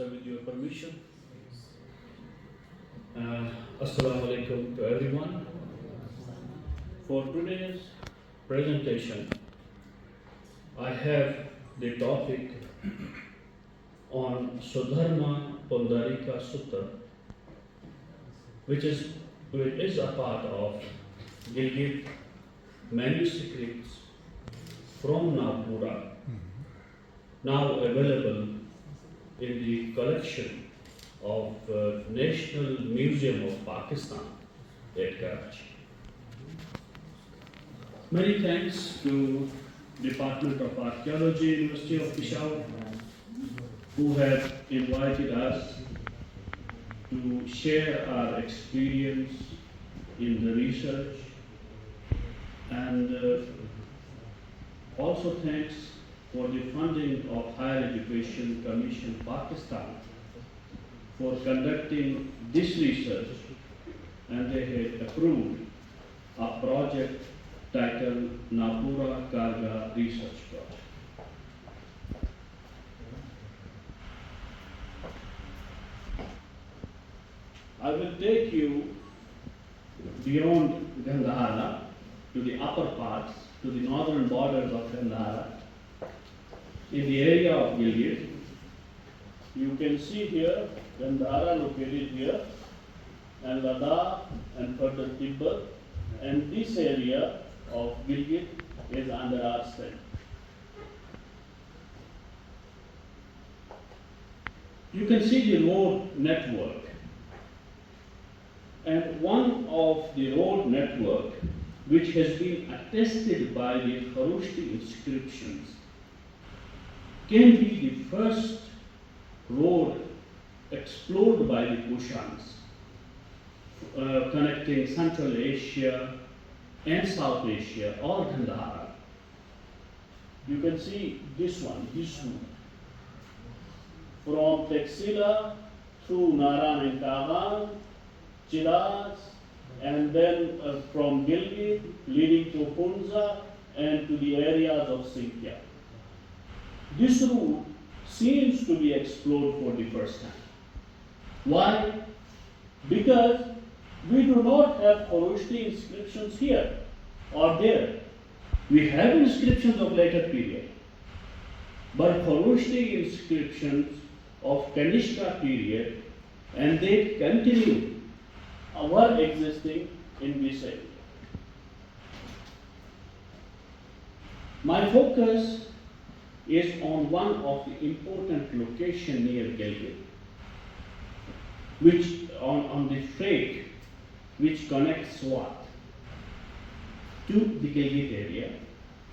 Sir, with your permission. Assalamu alaikum to everyone. For today's presentation, I have the topic on Sudharma Pondarika Sutta, which is a part of Gilgit manuscripts from Nagpura, now available in the collection of National Museum of Pakistan at Karachi. Many thanks to Department of Archaeology, University of Peshawar, who have invited us to share our experience in the research, and also thanks for the funding of Higher Education Commission Pakistan for conducting this research, and they had approved a project titled Nagpura Karga Research Project. I will take you beyond Gandhara to the upper parts, to the northern borders of Gandhara, in the area of Gilgit. You can see here Gandhara located here, and Ladakh and further Tibet, and this area of Gilgit is under our study. You can see the road network, and one of the road network which has been attested by the Kharoshti inscriptions can be the first road explored by the Kushans, connecting Central Asia and South Asia or Gandhara. You can see this one, this route, from Taxila through Naran and Kavan, Chiraz, and then from Gilgit leading to Hunza and to the areas of Sinkia. This route seems to be explored for the first time. Why? Because we do not have Kharoshti inscriptions here or there. We have inscriptions of later period, but Kharoshti inscriptions of Kanishka period, and they continue were existing in this area. My focus is on one of the important location near Gilgit, which on the strait which connects Swat to the Gilgit area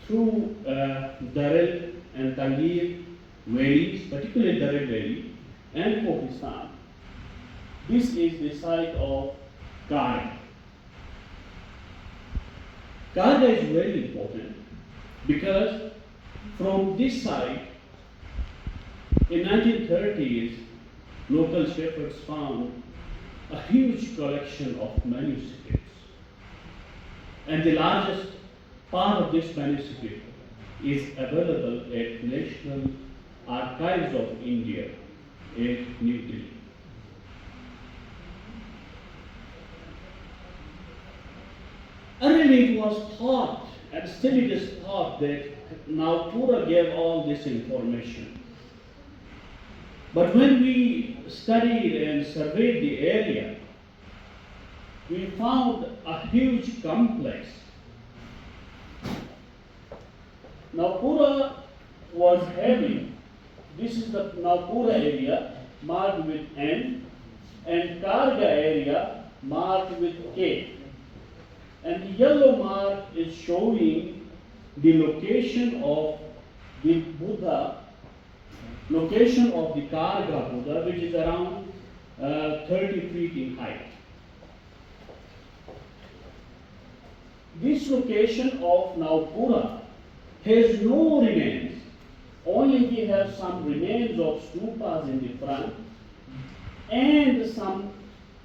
through Darel and Tangir valleys, particularly Darel Valley and Pakistan. This is the site of Karga. Karga is very important because from this site, in 1930s, local shepherds found a huge collection of manuscripts, and the largest part of this manuscript is available at National Archives of India at New Delhi. Earlier it was thought, and still it is thought, that Nagpura gave all this information. But when we studied and surveyed the area, we found a huge complex. Nagpura was having, this is the Nagpura area marked with N, and Karga area marked with K. And the yellow mark is showing the location of the Buddha, location of the Karga Buddha, which is around 30 feet in height. This location of Nagpura has no remains. Only we have some remains of stupas in the front and some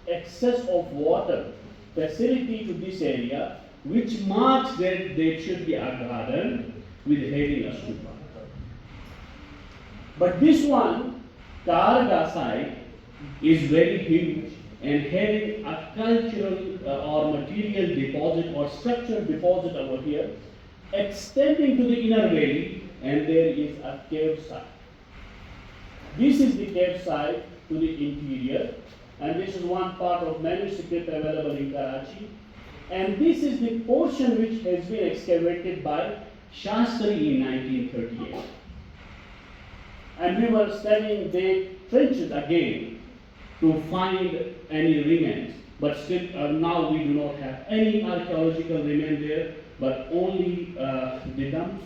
excess of water facility to this area, which marks that there should be a garden with having a stupa. But this one Karga site is very huge and having a cultural or material deposit or structural deposit over here, extending to the inner valley, and there is a cave site. This is the cave site to the interior, and this is one part of manuscript available in Karachi. And this is the portion which has been excavated by Shastri in 1938. And we were studying the trenches again to find any remains. But still, now we do not have any archaeological remain there, but only the dumps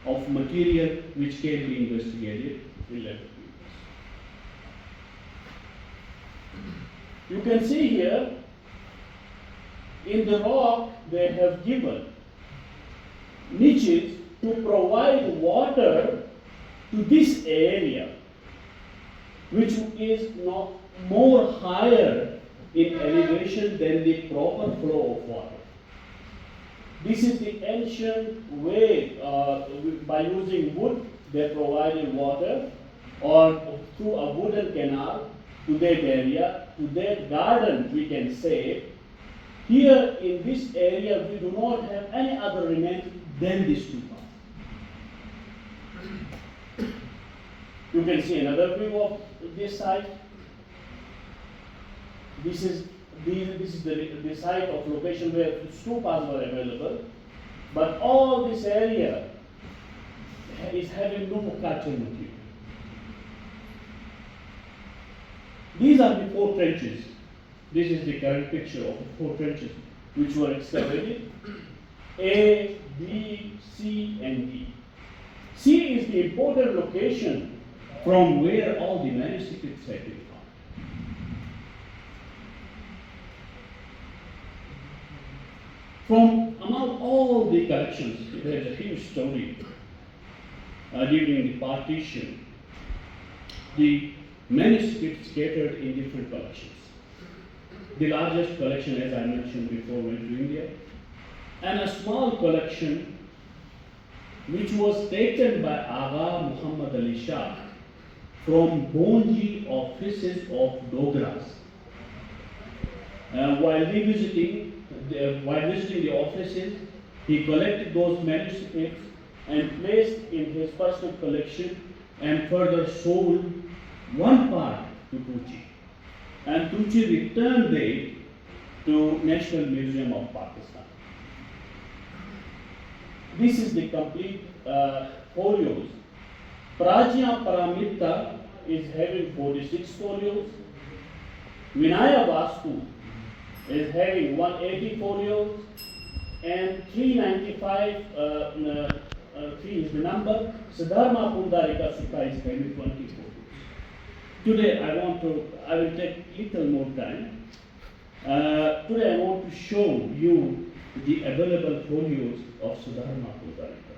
of material which can be investigated in later periods. You can see here, in the rock, they have given niches to provide water to this area, which is not more higher in elevation than the proper flow of water. This is the ancient way, by using wood, they provided water, or through a wooden canal to that area, to that garden, we can say. Here in this area, we do not have any other remains than these two parts. You can see another view of this site. This is the site of location where stupas were available, but all this area is having no cultural material. These are the four trenches. This is the current picture of the four trenches which were excavated: A, B, C, and D. C is the important location from where all the manuscripts have been found. From among all the collections, there is a huge story. During the partition, the manuscripts scattered in different collections. The largest collection, as I mentioned before, went to India, and a small collection which was taken by Agha Muhammad Ali Shah from Bonji offices of Dogras. While visiting the offices, he collected those manuscripts and placed in his personal collection, and further sold one part to Tucci. And Tucci returned it to National Museum of Pakistan. This is the complete folios. Prajna Paramita is having 46 folios. Vinaya Vastu is having 180 folios, and 395, 3 is the number. Siddharma Pundarika Sutta is having 20 folios. Today I will take little more time. Today I want to show you the available folios of Siddharma Pundarika.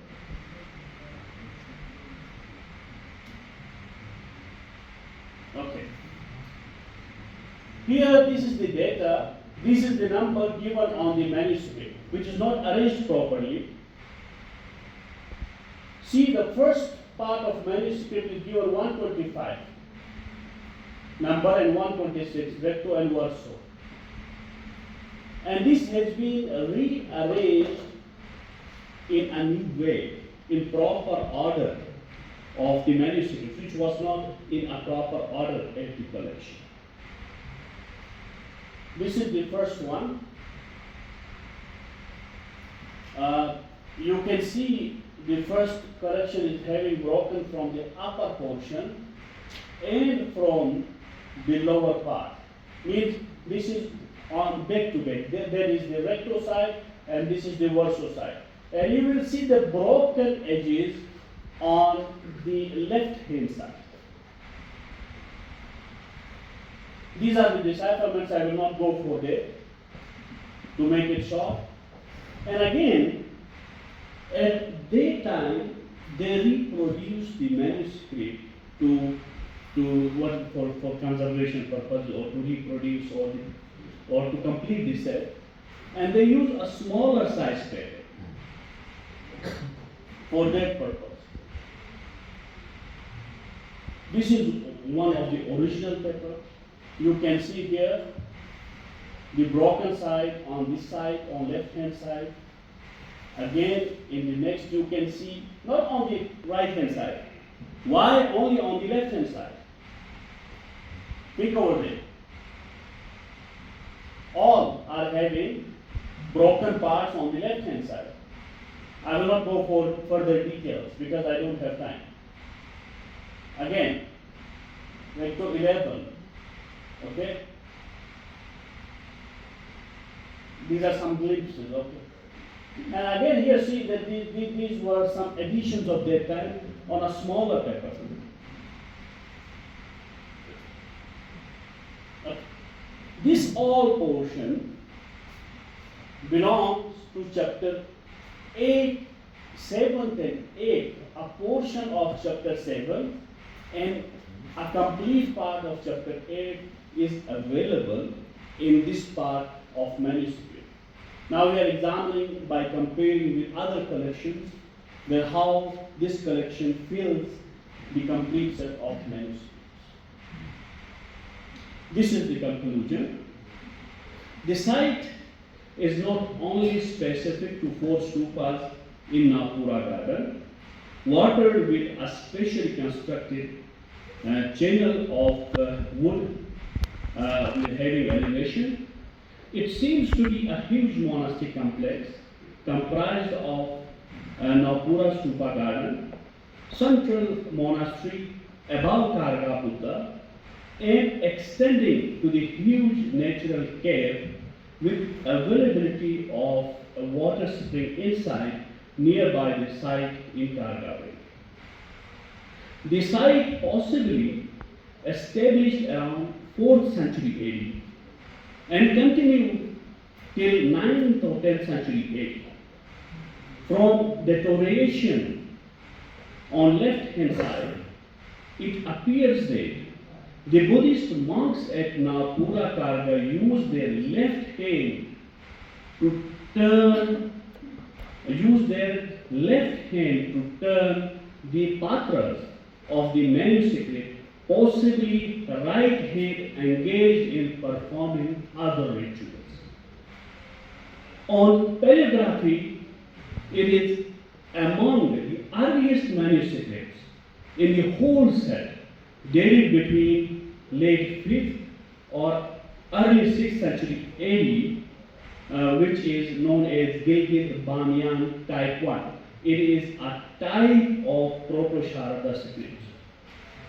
Okay. Here, this is the data. This is the number given on the manuscript, which is not arranged properly. See, the first part of manuscript is given 125 number and 126, recto and verso. And this has been rearranged in a new way, in proper order of the manuscript, which was not in a proper order at the collection. This is the first one. You can see the first collection is having broken from the upper portion and from the lower part. Means this is on back to back. There is the recto side and this is the verso side. And you will see the broken edges on the left hand side. These are the decipherments. I will not go for that to make it short. And again, at that time, they reproduced the manuscript to what for conservation purpose, or to reproduce, or to complete the set. And they use a smaller size paper for that purpose. This is one of the original paper. You can see here the broken side on this side, on left hand side. Again, in the next you can see not on the right hand side. Why only on the left hand side? Think over it. All are having broken parts on the left hand side. I will not go for further details because I don't have time. Again, recto 11. Okay? These are some glimpses. Okay? And again, here see that these were some additions of that time on a smaller paper. This all portion belongs to chapter 8, 7th and 8th, a portion of chapter 7 and a complete part of chapter 8 is available in this part of manuscript. Now we are examining by comparing with other collections that how this collection fills the complete set of manuscripts. This is the conclusion. The site is not only specific to 4 stupas in Napura garden, watered with a specially constructed channel of wood with heavy elevation. It seems to be a huge monastic complex comprised of Napura stupa garden, central monastery above Karga Buddha, and extending to the huge natural cave with availability of a water spring inside nearby the site in Kargavali. The site possibly established around 4th century AD and continued till 9th or 10th century AD. From deterioration on left hand side, it appears that the Buddhist monks at Napura Karga used their left hand to turn the patras of the manuscript, possibly the right hand engaged in performing other rituals. On paleography, it is among the earliest manuscripts in the whole set, dated between late 5th or early 6th century AD, which is known as Gilgit Bamiyan type 1. It is a type of Proto-Sharada script,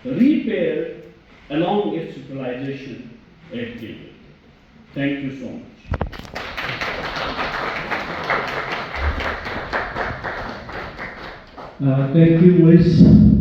repaired along its utilization at Gilgit. Thank you so much. Thank you, Luis.